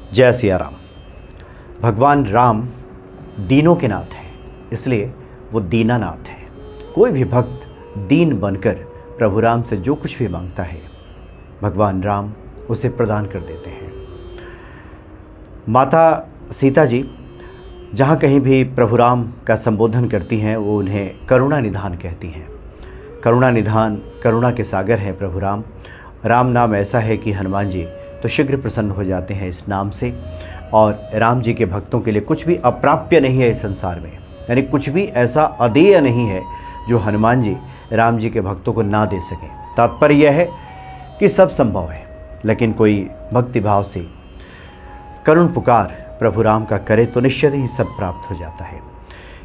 जय सिया राम। भगवान राम दीनों के नाथ हैं, इसलिए वो दीनानाथ है। कोई भी भक्त दीन बनकर प्रभु राम से जो कुछ भी मांगता है, भगवान राम उसे प्रदान कर देते हैं। माता सीता जी जहाँ कहीं भी प्रभु राम का संबोधन करती हैं, वो उन्हें करुणा निधान कहती हैं। करुणा निधान, करुणा के सागर हैं प्रभु राम। राम नाम ऐसा है कि हनुमान जी तो शीघ्र प्रसन्न हो जाते हैं इस नाम से। और राम जी के भक्तों के लिए कुछ भी अप्राप्य नहीं है इस संसार में, यानी कुछ भी ऐसा अदेय नहीं है जो हनुमान जी राम जी के भक्तों को ना दे सकें। तात्पर्य यह है कि सब संभव है, लेकिन कोई भक्तिभाव से करुण पुकार प्रभु राम का करे तो निश्चित ही सब प्राप्त हो जाता है।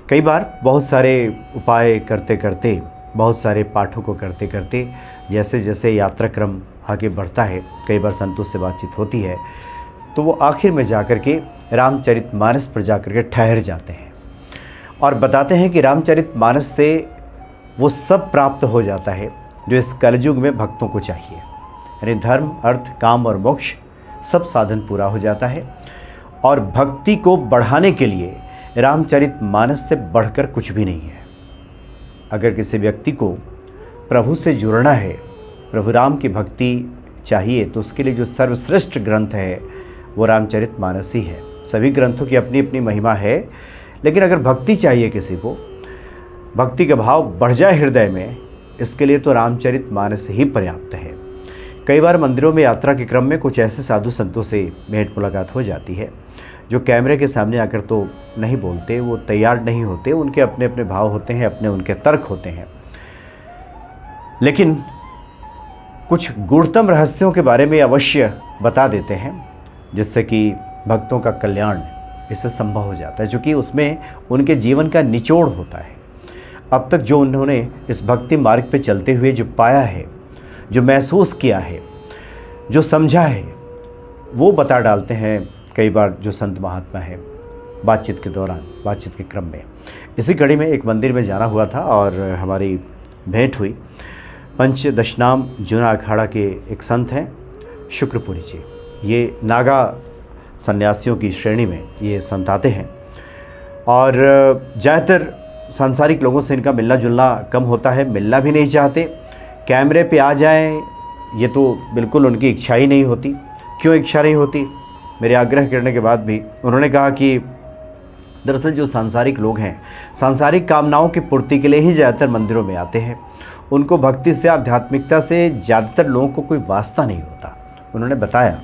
कई बार बहुत सारे उपाय करते करते, बहुत सारे पाठों को करते करते, जैसे जैसे यात्रा क्रम आगे बढ़ता है, कई बार संतों से बातचीत होती है, तो वो आखिर में जाकर के रामचरितमानस पर जाकर के ठहर जाते हैं और बताते हैं कि रामचरितमानस से वो सब प्राप्त हो जाता है जो इस कलयुग में भक्तों को चाहिए। यानी धर्म, अर्थ, काम और मोक्ष सब साधन पूरा हो जाता है। और भक्ति को बढ़ाने के लिए रामचरितमानस से बढ़कर कुछ भी नहीं है। अगर किसी व्यक्ति को प्रभु से जुड़ना है, प्रभु राम की भक्ति चाहिए, तो उसके लिए जो सर्वश्रेष्ठ ग्रंथ है वो रामचरितमानस ही है। सभी ग्रंथों की अपनी अपनी महिमा है, लेकिन अगर भक्ति चाहिए किसी को, भक्ति का भाव बढ़ जाए हृदय में, इसके लिए तो रामचरितमानस ही पर्याप्त है। कई बार मंदिरों में यात्रा के क्रम में कुछ ऐसे साधु संतों से भेंट मुलाकात हो जाती है जो कैमरे के सामने आकर तो नहीं बोलते, वो तैयार नहीं होते, उनके अपने अपने भाव होते हैं, अपने उनके तर्क होते हैं, लेकिन कुछ गूढ़तम रहस्यों के बारे में अवश्य बता देते हैं, जिससे कि भक्तों का कल्याण इससे संभव हो जाता है, क्योंकि उसमें उनके जीवन का निचोड़ होता है। अब तक जो उन्होंने इस भक्ति मार्ग पे चलते हुए जो पाया है, जो महसूस किया है, जो समझा है, वो बता डालते हैं कई बार जो संत महात्मा है बातचीत के दौरान, बातचीत के क्रम में। इसी कड़ी में एक मंदिर में जाना हुआ था और हमारी भेंट हुई। पंचदशनाम जूना अखाड़ा के एक संत हैं शुक्रपुरी जी। ये नागा सन्यासियों की श्रेणी में ये संत आते हैं और ज़्यादातर सांसारिक लोगों से इनका मिलना जुलना कम होता है, मिलना भी नहीं चाहते। कैमरे पे आ जाएं ये तो बिल्कुल उनकी इच्छा ही नहीं होती। क्यों इच्छा नहीं होती? मेरे आग्रह करने के बाद भी उन्होंने कहा कि दरअसल जो सांसारिक लोग हैं, सांसारिक कामनाओं की पूर्ति के लिए ही ज़्यादातर मंदिरों में आते हैं। उनको भक्ति से, आध्यात्मिकता से ज़्यादातर लोगों को कोई वास्ता नहीं होता। उन्होंने बताया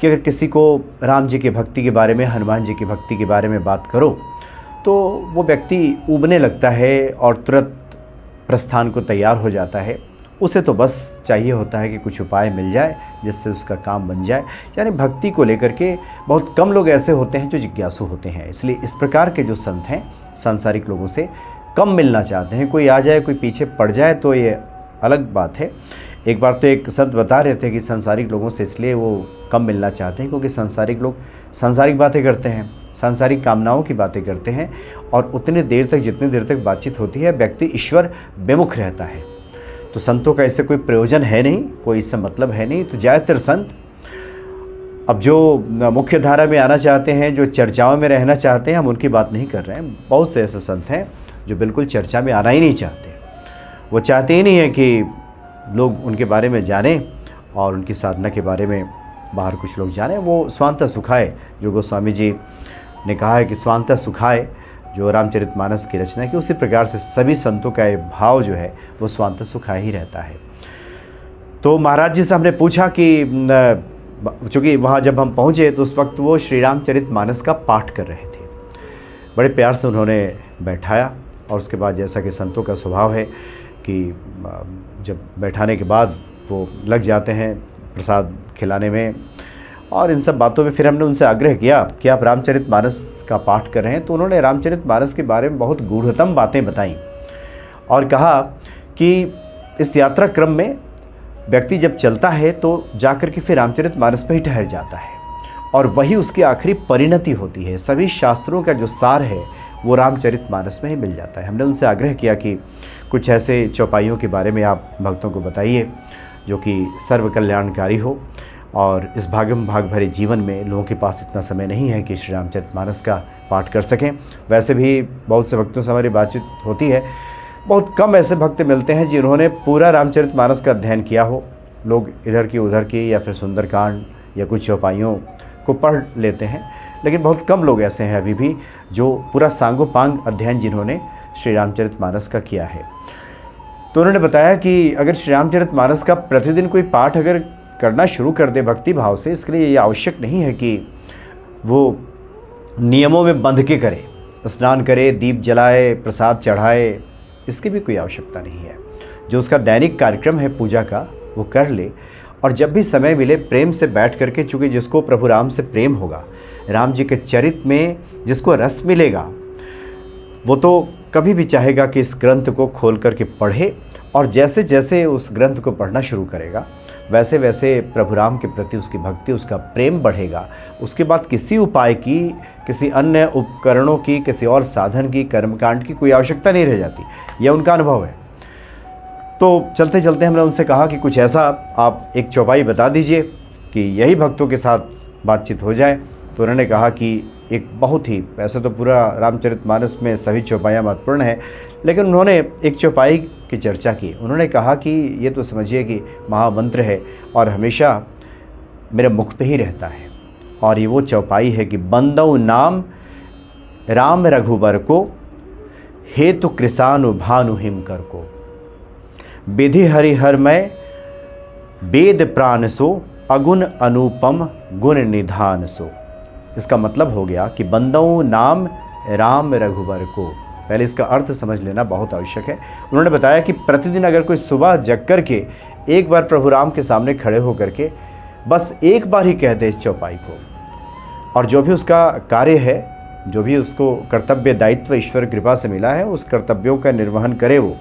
कि अगर किसी को राम जी की भक्ति के बारे में, हनुमान जी की भक्ति के बारे में बात करो तो वो व्यक्ति ऊबने लगता है और तुरंत प्रस्थान को तैयार हो जाता है। उसे तो बस चाहिए होता है कि कुछ उपाय मिल जाए जिससे उसका काम बन जाए। यानी भक्ति को लेकर के बहुत कम लोग ऐसे होते हैं जो जिज्ञासु होते हैं। इसलिए इस प्रकार के जो संत हैं सांसारिक लोगों से कम मिलना चाहते हैं। कोई आ जाए, कोई पीछे पड़ जाए तो ये अलग बात है। एक बार तो एक संत बता रहे थे कि सांसारिक लोगों से इसलिए वो कम मिलना चाहते हैं क्योंकि सांसारिक लोग सांसारिक बातें करते हैं, सांसारिक कामनाओं की बातें करते हैं, और उतनी देर तक, जितनी देर तक बातचीत होती है, व्यक्ति ईश्वर विमुख रहता है। तो संतों का इससे कोई प्रयोजन है नहीं, कोई इससे मतलब है नहीं। तो ज़्यादातर संत अब जो मुख्य धारा में आना चाहते हैं, जो चर्चाओं में रहना चाहते हैं, हम उनकी बात नहीं कर रहे हैं। बहुत से ऐसे संत हैं जो बिल्कुल चर्चा में आना ही नहीं चाहते। वो चाहते ही नहीं है कि लोग उनके बारे में जानें और उनकी साधना के बारे में बाहर कुछ लोग जानें। वो स्वांतः सुखाय, जो गोस्वामी जी ने कहा है कि स्वांतः सुखाय, जो रामचरितमानस की रचना है, कि उसी प्रकार से सभी संतों का ये भाव जो है वो स्वांतः सुखाय ही रहता है। तो महाराज जी से हमने पूछा कि चूँकि वहाँ जब हम पहुँचे तो उस वक्त वो श्री रामचरितमानस का पाठ कर रहे थे। बड़े प्यार से उन्होंने बैठाया और उसके बाद, जैसा कि संतों का स्वभाव है कि जब बैठाने के बाद वो लग जाते हैं प्रसाद खिलाने में और इन सब बातों में, फिर हमने उनसे आग्रह किया कि आप रामचरितमानस का पाठ कर रहे हैं। तो उन्होंने रामचरितमानस के बारे में बहुत गूढ़तम बातें बताई और कहा कि इस यात्रा क्रम में व्यक्ति जब चलता है तो जाकर के फिर रामचरितमानस पर ही ठहर जाता है और वही उसकी आखिरी परिणति होती है। सभी शास्त्रों का जो सार है वो रामचरितमानस में ही मिल जाता है। हमने उनसे आग्रह किया कि कुछ ऐसे चौपाइयों के बारे में आप भक्तों को बताइए जो कि सर्व कल्याणकारी हो और इस भागम भाग भरे जीवन में लोगों के पास इतना समय नहीं है कि श्री रामचरितमानस का पाठ कर सकें। वैसे भी बहुत से भक्तों से हमारी बातचीत होती है, बहुत कम ऐसे भक्त मिलते हैं जिन्होंने पूरा रामचरितमानस का अध्ययन किया हो। लोग इधर की उधर की या फिर सुंदरकांड या कुछ चौपाइयों को पढ़ लेते हैं, लेकिन बहुत कम लोग ऐसे हैं अभी भी जो पूरा सांगोपांग अध्ययन जिन्होंने श्री रामचरितमानस का किया है। तो उन्होंने बताया कि अगर श्री रामचरितमानस का प्रतिदिन कोई पाठ अगर करना शुरू कर दे भक्ति भाव से, इसके लिए ये आवश्यक नहीं है कि वो नियमों में बंध के करे, स्नान करे, दीप जलाए, प्रसाद चढ़ाए, इसकी भी कोई आवश्यकता नहीं है। जो उसका दैनिक कार्यक्रम है पूजा का वो कर ले, और जब भी समय मिले प्रेम से बैठ करके, चूँकि जिसको प्रभु राम से प्रेम होगा, राम जी के चरित्र में जिसको रस मिलेगा, वो तो कभी भी चाहेगा कि इस ग्रंथ को खोल करके पढ़े, और जैसे जैसे उस ग्रंथ को पढ़ना शुरू करेगा वैसे वैसे प्रभु राम के प्रति उसकी भक्ति, उसका प्रेम बढ़ेगा। उसके बाद किसी उपाय की, किसी अन्य उपकरणों की, किसी और साधन की, कर्मकांड की कोई आवश्यकता नहीं रह जाती। यह उनका अनुभव है। तो चलते चलते हमने उनसे कहा कि कुछ ऐसा आप एक चौपाई बता दीजिए कि यही भक्तों के साथ बातचीत हो जाए। तो उन्होंने कहा कि एक बहुत ही, वैसे तो पूरा रामचरितमानस में सभी चौपाइयाँ महत्वपूर्ण हैं, लेकिन उन्होंने एक चौपाई की चर्चा की। उन्होंने कहा कि ये तो समझिए कि महामंत्र है और हमेशा मेरे मुख पे ही रहता है, और ये वो चौपाई है कि बंदौ नाम राम रघुबर को, हेतु कृसानु भानु हिमकर को, विधि हरिहर में वेद प्राण सो, अगुण अनुपम गुण निधान सो। इसका मतलब हो गया कि बंदौ नाम राम रघुबर को। पहले इसका अर्थ समझ लेना बहुत आवश्यक है। उन्होंने बताया कि प्रतिदिन अगर कोई सुबह जग करके एक बार प्रभु राम के सामने खड़े होकर के बस एक बार ही कह दे इस चौपाई को, और जो भी उसका कार्य है, जो भी उसको कर्तव्य दायित्व ईश्वर कृपा से मिला है, उस कर्तव्यों का निर्वहन करे वो।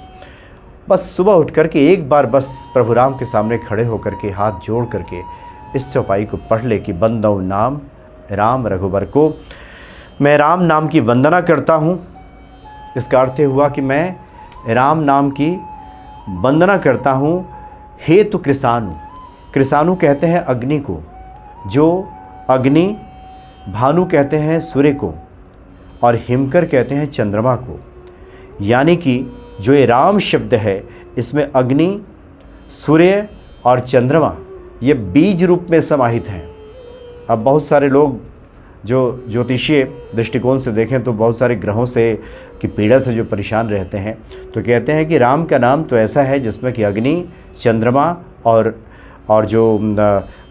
बस सुबह उठ करके एक बार बस प्रभु राम के सामने खड़े होकर के हाथ जोड़ करके इस चौपाई को पढ़ ले कि बंदौ नाम राम रघुबर को, मैं राम नाम की वंदना करता हूँ। इसका अर्थ हुआ कि मैं राम नाम की वंदना करता हूँ। हेतु कृसानु, कृसानु कहते हैं अग्नि को, जो अग्नि, भानु कहते हैं सूर्य को, और हिमकर कहते हैं चंद्रमा को। यानी कि जो ये राम शब्द है, इसमें अग्नि, सूर्य और चंद्रमा ये बीज रूप में समाहित हैं। अब बहुत सारे लोग जो ज्योतिषीय दृष्टिकोण से देखें तो बहुत सारे ग्रहों से की पीड़ा से जो परेशान रहते हैं, तो कहते हैं कि राम का नाम तो ऐसा है जिसमें कि अग्नि, चंद्रमा और जो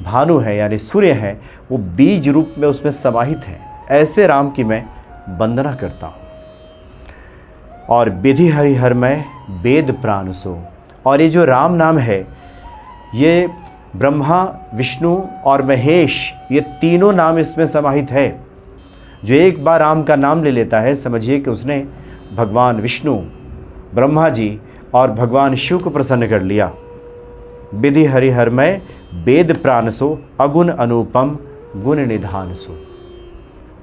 भानु है यानी सूर्य है, वो बीज रूप में उसमें समाहित हैं। ऐसे राम की मैं वंदना करता हूँ। और विधि हरिहर में वेद प्राण सो, और ये जो राम नाम है, ये ब्रह्मा, विष्णु और महेश, ये तीनों नाम इसमें समाहित है। जो एक बार राम का नाम ले लेता है, समझिए कि उसने भगवान विष्णु, ब्रह्मा जी और भगवान शिव को प्रसन्न कर लिया। विधि हरिहर में वेद प्राण सो, अगुण अनुपम गुण निधान सो।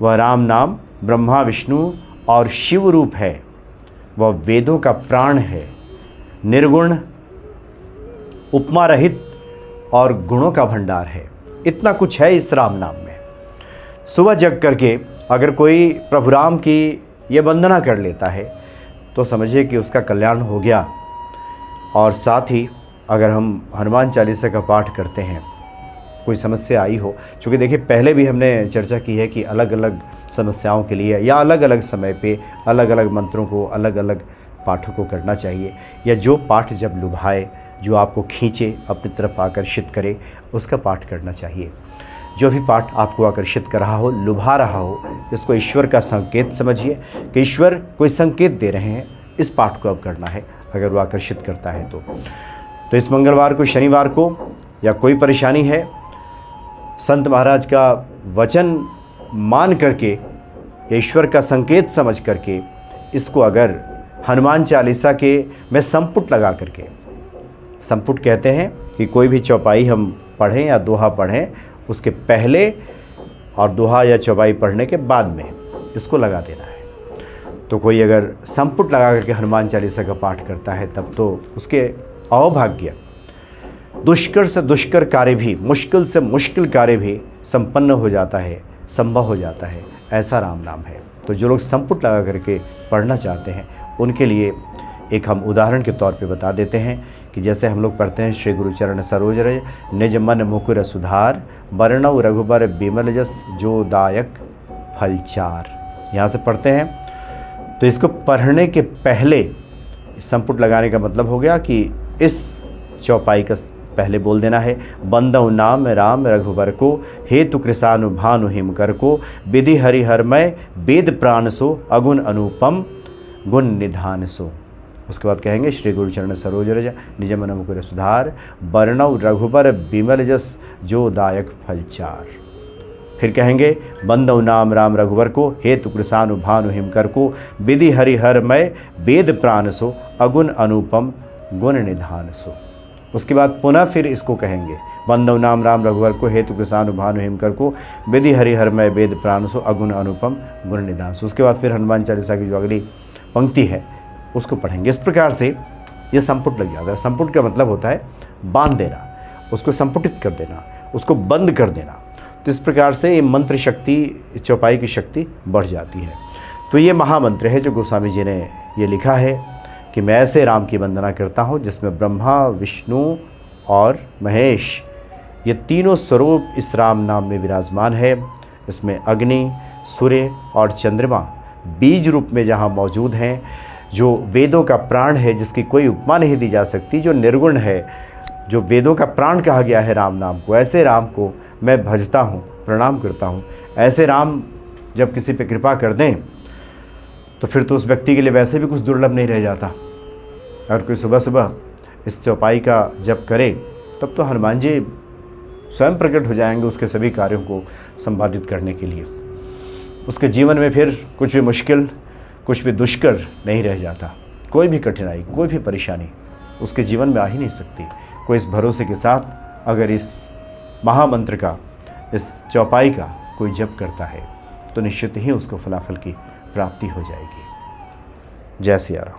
वह राम नाम ब्रह्मा, विष्णु और शिव रूप है। वह वेदों का प्राण है, निर्गुण, उपमा रहित और गुणों का भंडार है। इतना कुछ है इस राम नाम में। सुबह जग करके अगर कोई प्रभु राम की ये वंदना कर लेता है तो समझिए कि उसका कल्याण हो गया। और साथ ही अगर हम हनुमान चालीसा का पाठ करते हैं, कोई समस्या आई हो, चूँकि देखिए पहले भी हमने चर्चा की है कि अलग अलग समस्याओं के लिए या अलग अलग समय पे अलग अलग मंत्रों को, अलग अलग पाठों को करना चाहिए, या जो पाठ जब लुभाए, जो आपको खींचे, अपनी तरफ आकर्षित करे, उसका पाठ करना चाहिए। जो भी पाठ आपको आकर्षित कर रहा हो, लुभा रहा हो, इसको ईश्वर का संकेत समझिए कि ईश्वर कोई संकेत दे रहे हैं, इस पाठ को अब करना है। अगर वो आकर्षित करता है तो इस मंगलवार को, शनिवार को, या कोई परेशानी है, संत महाराज का वचन मान करके, ईश्वर का संकेत समझ करके, इसको अगर हनुमान चालीसा के में संपुट लगा करके, संपुट कहते हैं कि कोई भी चौपाई हम पढ़ें या दोहा पढ़ें, उसके पहले और दोहा या चौपाई पढ़ने के बाद में इसको लगा देना है। तो कोई अगर संपुट लगा करके हनुमान चालीसा का पाठ करता है, तब तो उसके अहोभाग्य दुष्कर से दुष्कर कार्य भी, मुश्किल से मुश्किल कार्य भी संपन्न हो जाता है, संभव हो जाता है, ऐसा राम नाम है। तो जो लोग संपुट लगा करके पढ़ना चाहते हैं उनके लिए एक हम उदाहरण के तौर पे बता देते हैं कि जैसे हम लोग पढ़ते हैं श्री गुरु चरण सरोज रज निज मन मुकुर सुधार वर्णव रघुबर बिमल जस जो दायक फलचार। यहाँ से पढ़ते हैं। तो इसको पढ़ने के पहले संपुट लगाने का मतलब हो गया कि इस चौपाई का पहले बोल देना है, बंदौ नाम राम रघुबर को हेतु कृसानु भानु हिम कर को विधि हरिहरमय वेद प्राण सो अगुण अनुपम गुण निधान सो। उसके बाद कहेंगे श्री गुरु चरण सरोज रज निज मन मुकुर सुधार वर्णव रघुबर बिमल जस जो दायक फलचार। फिर कहेंगे बंदौ नाम राम रघुबर को हेतु कृसानु भानु हिम कर को विधि हरिहरमय वेद प्राण सो अगुण अनुपम गुण निधान सो। उसके बाद पुनः फिर इसको कहेंगे, बंदौ नाम राम रघुवर को हेतु कृसानु भानु हिमकर को विधि हरिहरमय वेद प्राण सो अगुण अनुपम गुण निधान सो। उसके बाद फिर हनुमान चालीसा की जो अगली पंक्ति है उसको पढ़ेंगे। इस प्रकार से ये संपुट लग जाता है। संपुट का मतलब होता है बांध देना, उसको संपुटित कर देना, उसको बंद कर देना। तो इस प्रकार से ये मंत्र शक्ति, चौपाई की शक्ति बढ़ जाती है। तो ये महामंत्र है जो गोस्वामी जी ने ये लिखा है कि मैं ऐसे राम की वंदना करता हूँ जिसमें ब्रह्मा, विष्णु और महेश ये तीनों स्वरूप इस राम नाम में विराजमान है। इसमें अग्नि, सूर्य और चंद्रमा बीज रूप में जहाँ मौजूद हैं, जो वेदों का प्राण है, जिसकी कोई उपमा नहीं दी जा सकती, जो निर्गुण है, जो वेदों का प्राण कहा गया है राम नाम को, ऐसे राम को मैं भजता हूँ, प्रणाम करता हूँ। ऐसे राम जब किसी पे कृपा कर दें तो फिर तो उस व्यक्ति के लिए वैसे भी कुछ दुर्लभ नहीं रह जाता। अगर कोई सुबह सुबह इस चौपाई का जप करे तब तो हनुमान जी स्वयं प्रकट हो जाएंगे उसके सभी कार्यों को संपादित करने के लिए। उसके जीवन में फिर कुछ भी मुश्किल, कुछ भी दुष्कर नहीं रह जाता। कोई भी कठिनाई, कोई भी परेशानी उसके जीवन में आ ही नहीं सकती। कोई इस भरोसे के साथ अगर इस महामंत्र का, इस चौपाई का कोई जप करता है तो निश्चित ही उसको फलाफल की प्राप्ति हो जाएगी। जय सिया राम।